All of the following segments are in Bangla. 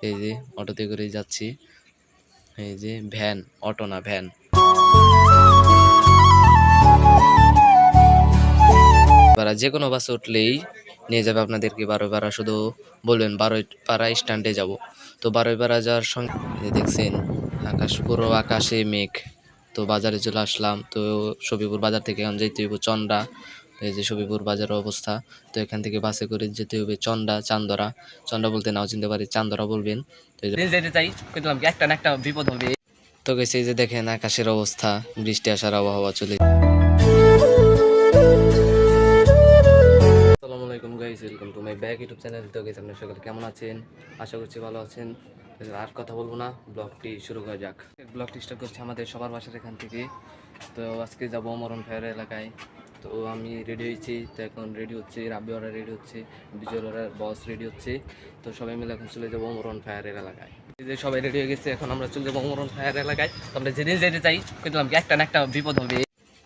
এই যে অটোতে করে যাচ্ছি। এই যে ভ্যান, অটো না ভ্যান। যে কোনো বাসে উঠলেই নিয়ে যাবে আপনাদেরকে বারোইপাড়া। শুধু বলবেন বারোইপাড়া স্ট্যান্ডে যাব। তো বারোইপাড়া যাওয়ার সঙ্গে দেখছেন আকাশ, পুরো আকাশে মেঘ। তো বাজারে চলে আসলাম। তো সবিপুর বাজার থেকে এখন যেতে হইব চন্ডা। এই যে সবিপুর বাজারের অবস্থা। তো এখান থেকে বাসে করে যেতে হবে চন্ডা, চান্দরা। চন্ডা বলতে নাও চিনতে পারি, চান্দরা বলবেন। তো যেতে চাই কিন্তু একটা না একটা বিপদ হবে। তো গেছে এই যে দেখেন আকাশের অবস্থা, বৃষ্টি আসার আবহাওয়া চলে। আসসালামু আলাইকুম guys, welcome to my back YouTube channel. তো গাইস আপনারা সকলে কেমন আছেন? আশা করছি ভালো আছেন। আর কথা বলবো না, ব্লগটি শুরু করা যাক। ব্লগটি স্টার্ট করছে আমাদের সবার বাসার এখান থেকে। তো আজকে যাবো মরণ ফায়ার এলাকায়। তো আমি রেডি হয়েছি। তো এখন রেডি হচ্ছে, রাবিওয়ারা রেডি হচ্ছে, বিজয়ওয়ারার বস রেডি হচ্ছে। তো সবাই মিলে এখন চলে যাবো মরণ ফায়ারের এলাকায়। এই যে সবাই রেডি হয়ে গেছে, এখন আমরা চলে যাবো মরণ ফায়ার এলাকায়। তো আমরা যেদিন যেতে চাই কিন্তু একটা না একটা বিপদ হবে।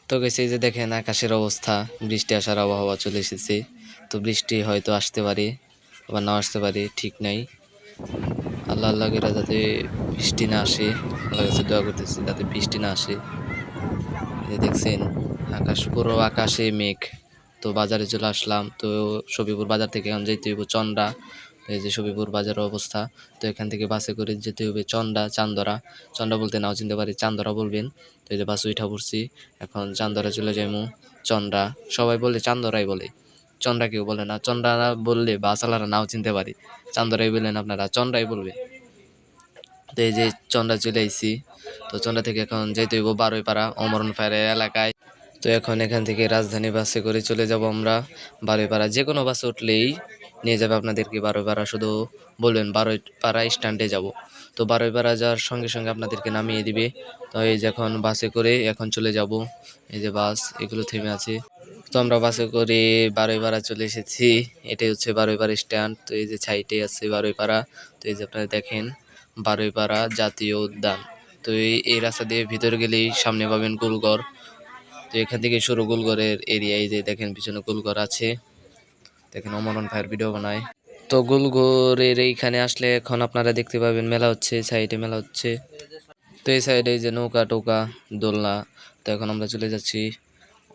তো গেছে এই যে দেখেন আকাশের অবস্থা, বৃষ্টি আসার আবহাওয়া চলে এসেছে। তো বৃষ্টি হয়তো আসতে পারে, আবার নাও আসতে পারে, ঠিক নাই। আল্লাহ আল্লাহ করে যাতে বৃষ্টি না আসে, আল্লাহ কাছে দোয়া করতেছি যাতে বৃষ্টি না আসে। দেখছেন আকাশ, পুরো আকাশে মেঘ। তো বাজারে চলে আসলাম। তো সবিপুর বাজার থেকে এখন যেতে হইব চন্ডা। এই যে সবিপুর বাজারের অবস্থা। তো এখান থেকে বাসে করে যেতে হবে চন্ডা, চান্দরা। চন্ডা বলতে নাও চিনতে পারি, চান্দরা বলবেন। তো এই যে বাসে উঠা পড়ছি, এখন চান্দরা চলে যাইমু। চন্ডা সবাই বলে, চান্দরাই বলে, চন্ডা কেউ বলে না। চন্ডা বললে বাসালারা নাও চিনতে পারি, চান্দরাই বললেন আপনারা, চন্ডাই বলবে। তো এই যে চন্ডা চলে আইছি। তো চন্ডা থেকে এখন যেতে হইব বারোইপাড়া অমরণ ফায়ার এলাকায়। তো এখন এখান থেকে রাজধানী বাসে করে চলে যাব আমরা বারোইপাড়া। যে কোনো বাসে উঠলেই নিয়ে যাবে আপনাদেরকে বারোইপাড়া। শুধু বলবেন বারোইপাড়া স্ট্যান্ডে যাব। তো বারোইপাড়া যাওয়ার সঙ্গে সঙ্গে আপনাদেরকে নামিয়ে দিবে। তো এই যে এখন বাসে করে এখন চলে যাব। এই যে বাস এগুলো থেমে আছে। তো আমরা বাসে করে বারোইপাড়া চলে এসেছি। এটাই হচ্ছে বারোইপাড়া স্ট্যান্ড। তো এই যে সাইডে আছে বারোইপাড়া। তো এই যে আপনারা দেখেন বারোইপাড়া জাতীয় উদ্যান। তো এই রাস্তা দিয়ে ভিতরে গেলেই সামনে পাবেন গোলঘর। তো এখান থেকে শুরু গোলঘরের এরিয়ায়, যে দেখেন পিছনে গোলঘর আছে। দেখেন অমরণ ফায়ার ভিডিও বানায়। তো গোলঘরের এইখানে আসলে এখন আপনারা দেখতে পাবেন মেলা হচ্ছে, সাইডে মেলা হচ্ছে। তো এই সাইডে যে নৌকা টোকা, দোলনা। তো এখন আমরা চলে যাচ্ছি।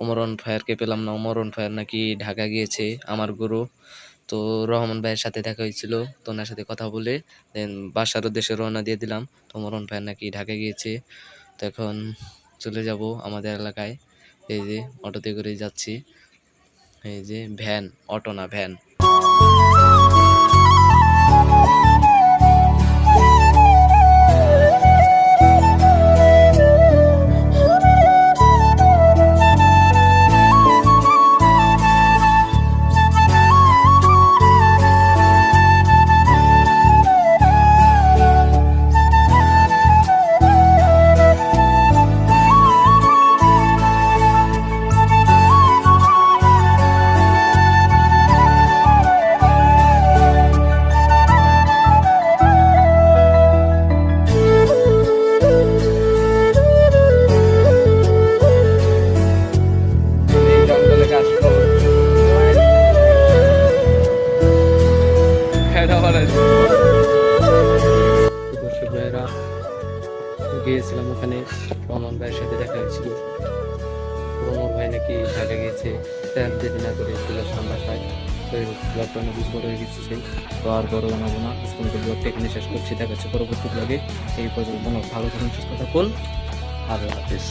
অমরণ ফায়ারকে পেলাম না, অমরণ ফায়ার নাকি ঢাকা গিয়েছে আমার গুরু। তো রহমান ভাইয়ের সাথে দেখা হয়েছিল, তো ওনার সাথে কথা বলে দেন বাসার উদ্দেশ্যে রওনা দিয়ে দিলাম। তো অমরণ ফায়ার নাকি ঢাকা গিয়েছে। তো এখন চলে যাব আমাদের এলাকায়। এই যে অটোতে করে যাচ্ছি। এই যে ভ্যান, অটো না ভ্যান। দর্শক ভাইয়েরা, গিয়েছিলাম ওখানে, রহমান ভাইয়ের সাথে দেখা হয়েছিল। রহমান ভাই নাকি ঢাকা গিয়েছে, দেরি না করে চলে আসলাম বাসায়। তো এই ব্লগটা অনেক বড় হয়ে গেছে, তো আর বড় বানাবো না। আজকে ব্লগটা এখানে শেষ করছি, দেখা যাচ্ছে পরবর্তী ব্লগে। এই পর্যন্ত ভালো থাকুন, সুস্থ থাকুন, আল্লাহ হাফেজ।